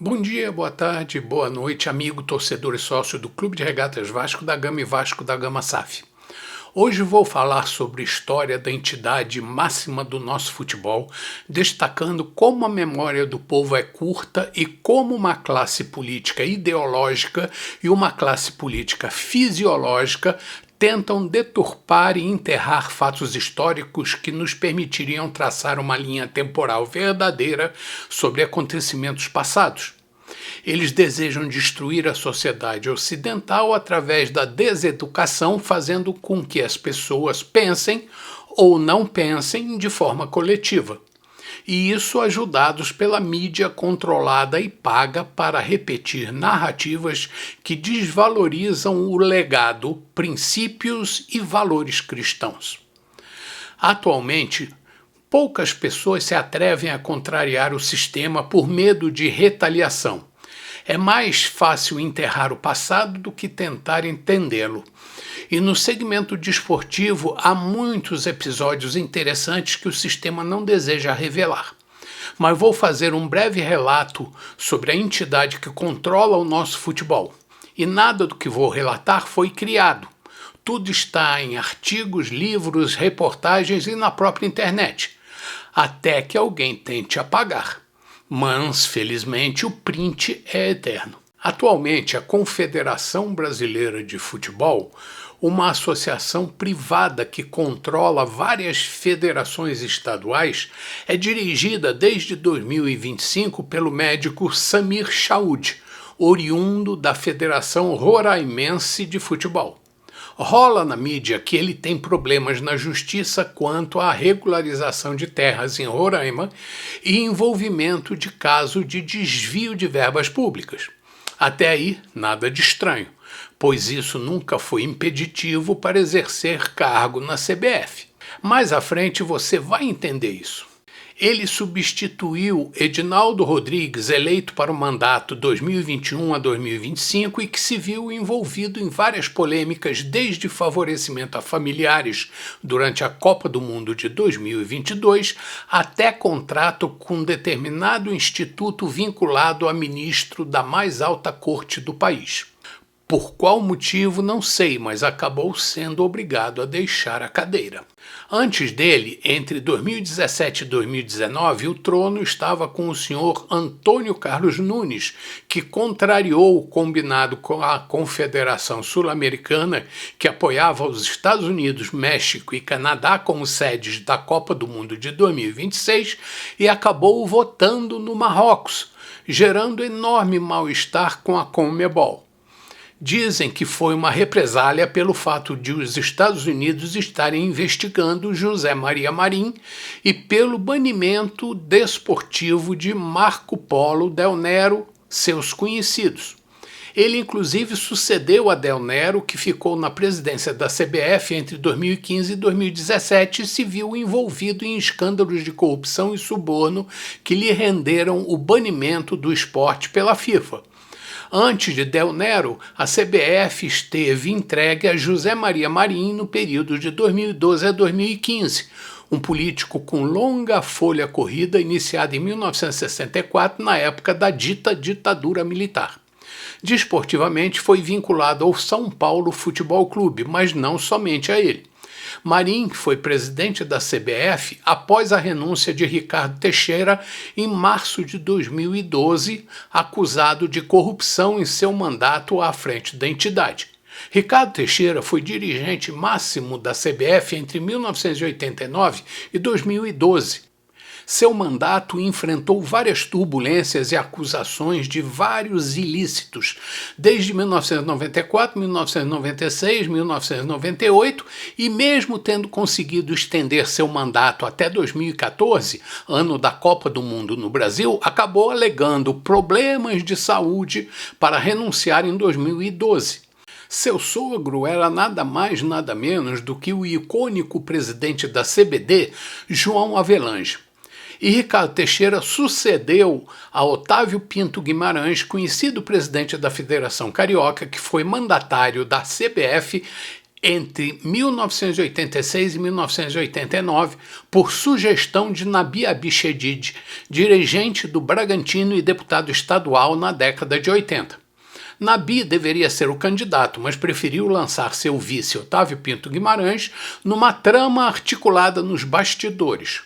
Bom dia, boa tarde, boa noite, amigo, torcedor e sócio do Clube de Regatas Vasco da Gama e Vasco da Gama SAF. Hoje vou falar sobre a história da entidade máxima do nosso futebol, destacando como a memória do povo é curta e como uma classe política ideológica e uma classe política fisiológica tentam deturpar e enterrar fatos históricos que nos permitiriam traçar uma linha temporal verdadeira sobre acontecimentos passados. Eles desejam destruir a sociedade ocidental através da deseducação, fazendo com que as pessoas pensem ou não pensem de forma coletiva. E isso ajudados pela mídia controlada e paga para repetir narrativas que desvalorizam o legado, princípios e valores cristãos. Atualmente, poucas pessoas se atrevem a contrariar o sistema por medo de retaliação. É mais fácil enterrar o passado do que tentar entendê-lo. E no segmento desportivo há muitos episódios interessantes que o sistema não deseja revelar. Mas vou fazer um breve relato sobre a entidade que controla o nosso futebol. E nada do que vou relatar foi criado. Tudo está em artigos, livros, reportagens e na própria internet. Até que alguém tente apagar. Mas, felizmente, o print é eterno. Atualmente, a Confederação Brasileira de Futebol, uma associação privada que controla várias federações estaduais, é dirigida desde 2025 pelo médico Samir Chaud, oriundo da Federação Roraimense de Futebol. Rola na mídia que ele tem problemas na justiça quanto à regularização de terras em Roraima e envolvimento de caso de desvio de verbas públicas. Até aí, nada de estranho, pois isso nunca foi impeditivo para exercer cargo na CBF. Mais à frente você vai entender isso. Ele substituiu Edinaldo Rodrigues, eleito para o mandato 2021 a 2025 e que se viu envolvido em várias polêmicas, desde favorecimento a familiares durante a Copa do Mundo de 2022 até contrato com determinado instituto vinculado a ministro da mais alta corte do país. Por qual motivo, não sei, mas acabou sendo obrigado a deixar a cadeira. Antes dele, entre 2017 e 2019, o trono estava com o senhor Antônio Carlos Nunes, que contrariou o combinado com a Confederação Sul-Americana, que apoiava os Estados Unidos, México e Canadá como sedes da Copa do Mundo de 2026 e acabou votando no Marrocos, gerando enorme mal-estar com a Conmebol. Dizem que foi uma represália pelo fato de os Estados Unidos estarem investigando José Maria Marim e pelo banimento desportivo de Marco Polo Del Nero, seus conhecidos. Ele inclusive sucedeu a Del Nero, que ficou na presidência da CBF entre 2015 e 2017 e se viu envolvido em escândalos de corrupção e suborno que lhe renderam o banimento do esporte pela FIFA. Antes de Del Nero, a CBF esteve entregue a José Maria Marim no período de 2012 a 2015, um político com longa folha corrida iniciada em 1964, na época da dita ditadura militar. Desportivamente foi vinculado ao São Paulo Futebol Clube, mas não somente a ele. Marim foi presidente da CBF após a renúncia de Ricardo Teixeira em março de 2012, acusado de corrupção em seu mandato à frente da entidade. Ricardo Teixeira foi dirigente máximo da CBF entre 1989 e 2012. Seu mandato enfrentou várias turbulências e acusações de vários ilícitos, desde 1994, 1996, 1998, e mesmo tendo conseguido estender seu mandato até 2014, ano da Copa do Mundo no Brasil, acabou alegando problemas de saúde para renunciar em 2012. Seu sogro era nada mais, nada menos do que o icônico presidente da CBD, João Avelange. E Ricardo Teixeira sucedeu a Otávio Pinto Guimarães, conhecido presidente da Federação Carioca, que foi mandatário da CBF entre 1986 e 1989 por sugestão de Nabi Abichedid, dirigente do Bragantino e deputado estadual na década de 80. Nabi deveria ser o candidato, mas preferiu lançar seu vice Otávio Pinto Guimarães numa trama articulada nos bastidores.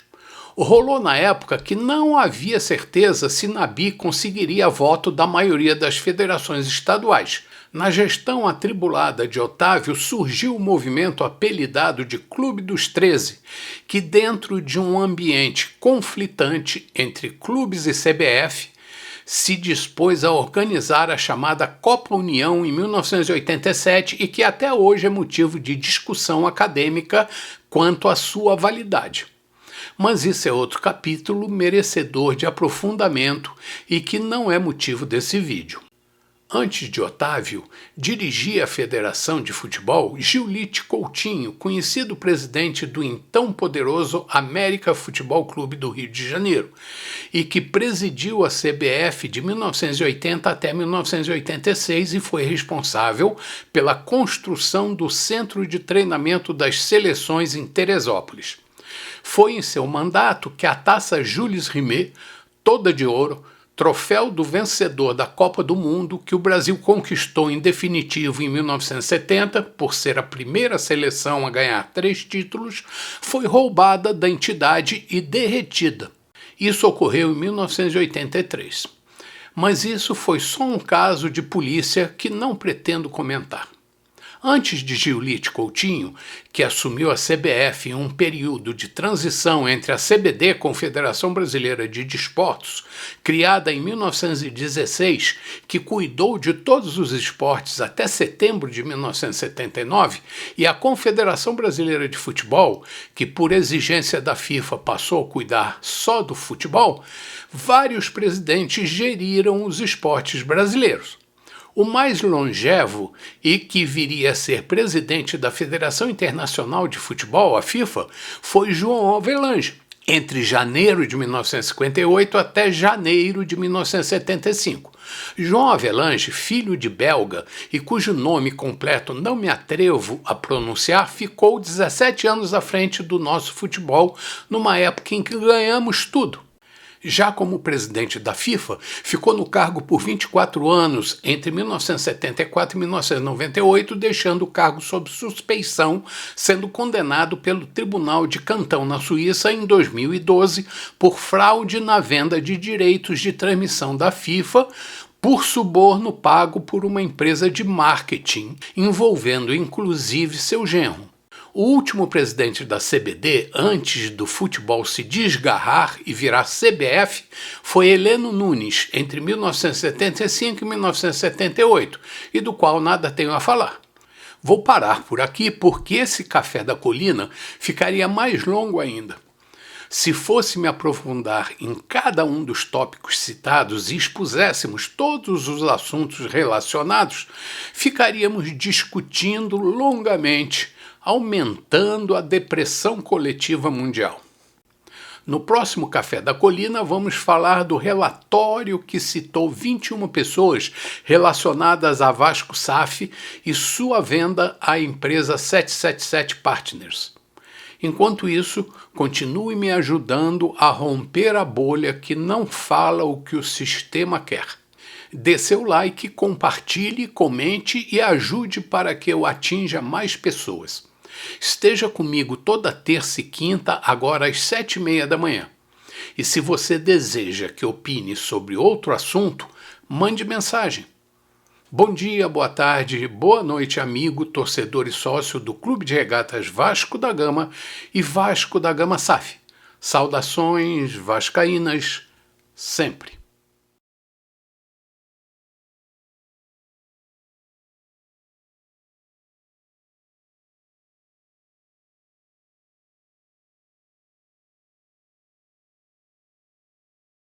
Rolou na época que não havia certeza se Nabi conseguiria voto da maioria das federações estaduais. Na gestão atribulada de Otávio surgiu o movimento apelidado de Clube dos 13, que dentro de um ambiente conflitante entre clubes e CBF, se dispôs a organizar a chamada Copa União em 1987 e que até hoje é motivo de discussão acadêmica quanto à sua validade. Mas isso é outro capítulo merecedor de aprofundamento e que não é motivo desse vídeo. Antes de Otávio, dirigia a Federação de Futebol Giulite Coutinho, conhecido presidente do então poderoso América Futebol Clube do Rio de Janeiro, e que presidiu a CBF de 1980 até 1986 e foi responsável pela construção do Centro de Treinamento das Seleções em Teresópolis. Foi em seu mandato que a Taça Jules Rimet, toda de ouro, troféu do vencedor da Copa do Mundo, que o Brasil conquistou em definitivo em 1970, por ser a primeira seleção a ganhar 3 títulos, foi roubada da entidade e derretida. Isso ocorreu em 1983. Mas isso foi só um caso de polícia que não pretendo comentar. Antes de Giulite Coutinho, que assumiu a CBF em um período de transição entre a CBD, Confederação Brasileira de Desportos, criada em 1916, que cuidou de todos os esportes até setembro de 1979, e a Confederação Brasileira de Futebol, que por exigência da FIFA passou a cuidar só do futebol, vários presidentes geriram os esportes brasileiros. O mais longevo e que viria a ser presidente da Federação Internacional de Futebol, a FIFA, foi João Havelange, entre janeiro de 1958 até janeiro de 1975. João Havelange, filho de belga e cujo nome completo não me atrevo a pronunciar, ficou 17 anos à frente do nosso futebol numa época em que ganhamos tudo. Já como presidente da FIFA, ficou no cargo por 24 anos, entre 1974 e 1998, deixando o cargo sob suspeição, sendo condenado pelo Tribunal de Cantão na Suíça em 2012 por fraude na venda de direitos de transmissão da FIFA, por suborno pago por uma empresa de marketing, envolvendo inclusive seu genro. O último presidente da CBD, antes do futebol se desgarrar e virar CBF, foi Heleno Nunes, entre 1975 e 1978, e do qual nada tenho a falar. Vou parar por aqui porque esse Café da Colina ficaria mais longo ainda. Se fosse me aprofundar em cada um dos tópicos citados e expuséssemos todos os assuntos relacionados, ficaríamos discutindo longamente, aumentando a depressão coletiva mundial. No próximo Café da Colina, vamos falar do relatório que citou 21 pessoas relacionadas a Vasco SAF e sua venda à empresa 777 Partners. Enquanto isso, continue me ajudando a romper a bolha que não fala o que o sistema quer. Dê seu like, compartilhe, comente e ajude para que eu atinja mais pessoas. Esteja comigo toda terça e quinta, agora às 7h30 da manhã. E se você deseja que opine sobre outro assunto, mande mensagem. Bom dia, boa tarde, boa noite, amigo, torcedor e sócio do Clube de Regatas Vasco da Gama e Vasco da Gama SAF. Saudações vascaínas, sempre.